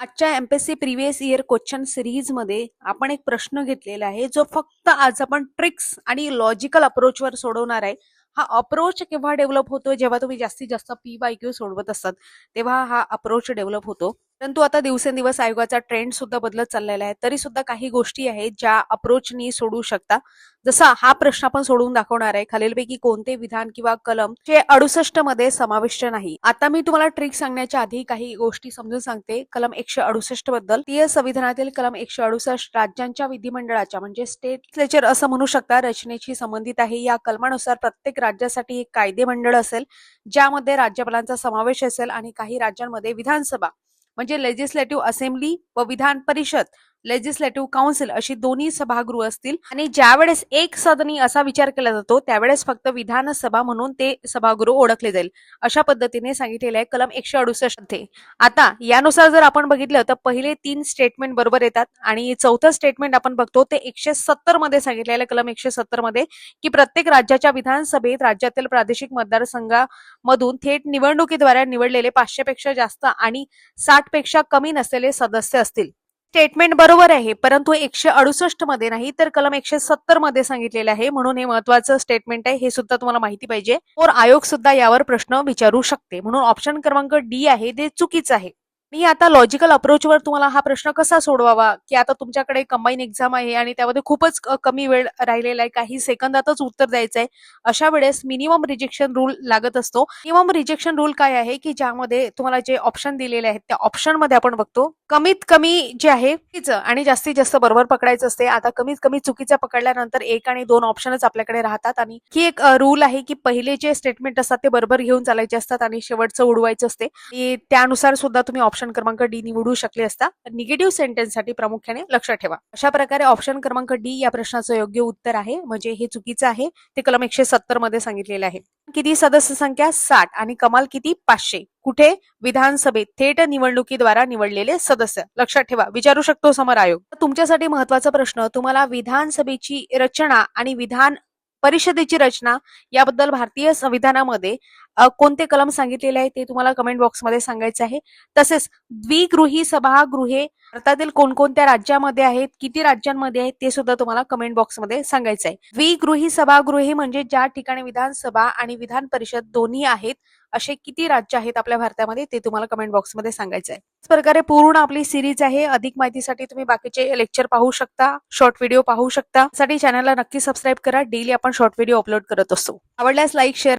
आजच्या MPSC previous year question series मध्ये आपण एक प्रश्न घेतलेला आहे जो फक्त आज आपण ट्रिक्स आणि लॉजिकल अप्रोचवर सोडवणार आहे. हा अप्रोच केव्हा डेव्हलप होतो जेव्हा तुम्ही जास्तीत जास्त PYQ सोडवत असतात तेव्हा हा अप्रोच डेव्हलप होतो. परंतु आता दिवसेंदिवस आयोगाचा ट्रेंड सुद्धा बदलत चाललेला आहे, तरी सुद्धा काही गोष्टी आहेत ज्या अप्रोचनी सोडू शकता. जसा हा प्रश्न आपण सोडवून दाखवणार आहे, खालीलपैकी कोणते विधान किंवा कलम जे 68 मध्ये समाविष्ट नाही. आता मी तुम्हाला ट्रिक सांगण्याच्या आधी काही गोष्टी समजून सांगते. कलम 168 बद्दल. भारतीय संविधानातील कलम 168 राज्यांच्या विधिमंडळाच्या म्हणजे स्टेट लेजिस्लेचर असं म्हणू शकता रचनेशी संबंधित आहे. या कलमानुसार प्रत्येक राज्यासाठी एक कायदे मंडळ असेल ज्यामध्ये राज्यपालांचा समावेश असेल आणि काही राज्यांमध्ये विधानसभा म्हणजे लेजिस्लेटिव्ह असेंब्ली व विधान परिषद लेजिस्लेटिव्ह काउन्सिल अशी दोन्ही सभागृह असतील आणि ज्यावेळेस एक सदनी असा विचार केला जातो त्यावेळेस फक्त विधानसभा म्हणून ते सभागृह ओळखले जाईल. अशा पद्धतीने सांगितलेले आहे कलम 168 मध्ये. आता यानुसार जर आपण बघितलं तर पहिले 3 स्टेटमेंट बरोबर येतात आणि चौथं स्टेटमेंट आपण बघतो ते 170 मध्ये सांगितलेलं कलम 170 मध्ये की प्रत्येक राज्याच्या विधानसभेत राज्यातील प्रादेशिक मतदारसंघामधून थेट निवडणुकीद्वारे निवडलेले 500 पेक्षा जास्त आणि 60 पेक्षा कमी नसलेले सदस्य असतील. स्टेटमेंट बरोबर आहे, परंतु 168 मध्ये नाही तर कलम 170 मध्ये सांगितलेलं आहे, म्हणून हे महत्वाचं स्टेटमेंट आहे, हे सुद्धा तुम्हाला माहिती पाहिजे. और आयोग सुद्धा यावर प्रश्न विचारू शकते, म्हणून ऑप्शन क्रमांक डी आहे ते चुकीचं आहे. मी आता लॉजिकल अप्रोचवर तुम्हाला हा प्रश्न कसा सोडवावा की आता तुमच्याकडे कंबाईन एक्झाम आहे आणि त्यामध्ये खूपच कमी वेळ राहिलेला आहे, काही सेकंदातच उत्तर द्यायचं आहे. अशा वेळेस मिनिमम रिजेक्शन रूल लागत असतो. मिनिमम रिजेक्शन रूल काय आहे की ज्यामध्ये तुम्हाला जे ऑप्शन दिलेले आहेत त्या ऑप्शन मध्ये आपण बघतो कमीत कमी जे आहे चुकीचं आणि जास्तीत जास्त बरोबर पकडायचं असते. आता कमीत कमी चुकीचं पकडल्यानंतर 1 आणि 2 ऑप्शनच आपल्याकडे राहतात आणि ही एक रूल आहे की पहिले जे स्टेटमेंट असतात ते बरोबर घेऊन चालायचे असतात आणि शेवटचं उडवायचं असते. त्यानुसार सुद्धा तुम्ही ऑप्शन क्रमांक डी निवडू शकले असता. निगेटिव्ह सेंटेन्स साठी प्रामुख्याने लक्षात ठेवा. अशा प्रकारे ऑप्शन क्रमांक डी या प्रश्नाचं योग्य उत्तर आहे, म्हणजे हे चुकीचं आहे. ते कलम 170 मध्ये सांगितलेले आहे. किती सदस्य संख्या 60 आणि कमाल किती 500. कुठे? विधानसभेत थेट निवडणुकीद्वारा निवडलेले सदस्य. लक्षात ठेवा, विचारू शकतो समोर आयोग. तुमच्यासाठी महत्वाचा प्रश्न, तुम्हाला विधानसभेची रचना आणि विधान परिषदेची रचना याबद्दल भारतीय संविधानामध्ये कोणते कलम सांगितलेले आहे ते तुम्हाला कमेंट बॉक्समध्ये सांगायचं आहे. तसेच द्विगृही सभागृहे भारतातील कोणकोणत्या राज्यामध्ये आहेत, किती राज्यांमध्ये आहेत ते सुद्धा तुम्हाला कमेंट बॉक्समध्ये सांगायचं आहे. द्विगृही सभागृहे म्हणजे ज्या ठिकाणी विधानसभा आणि विधान परिषद दोन्ही आहेत असे किती राज्य आहेत आपल्या भारतामध्ये ते तुम्हाला कमेंट बॉक्समध्ये सांगायचं आहे. त्याच प्रकारे पूर्ण आपली सिरीज आहे. अधिक माहितीसाठी तुम्ही बाकीचे लेक्चर पाहू शकता, शॉर्ट व्हिडिओ पाहू शकता. साठी चॅनलला नक्की सबस्क्राईब करा. डेली आपण शॉर्ट व्हिडिओ अपलोड करत असतो. आवडल्यास लाईक शेअर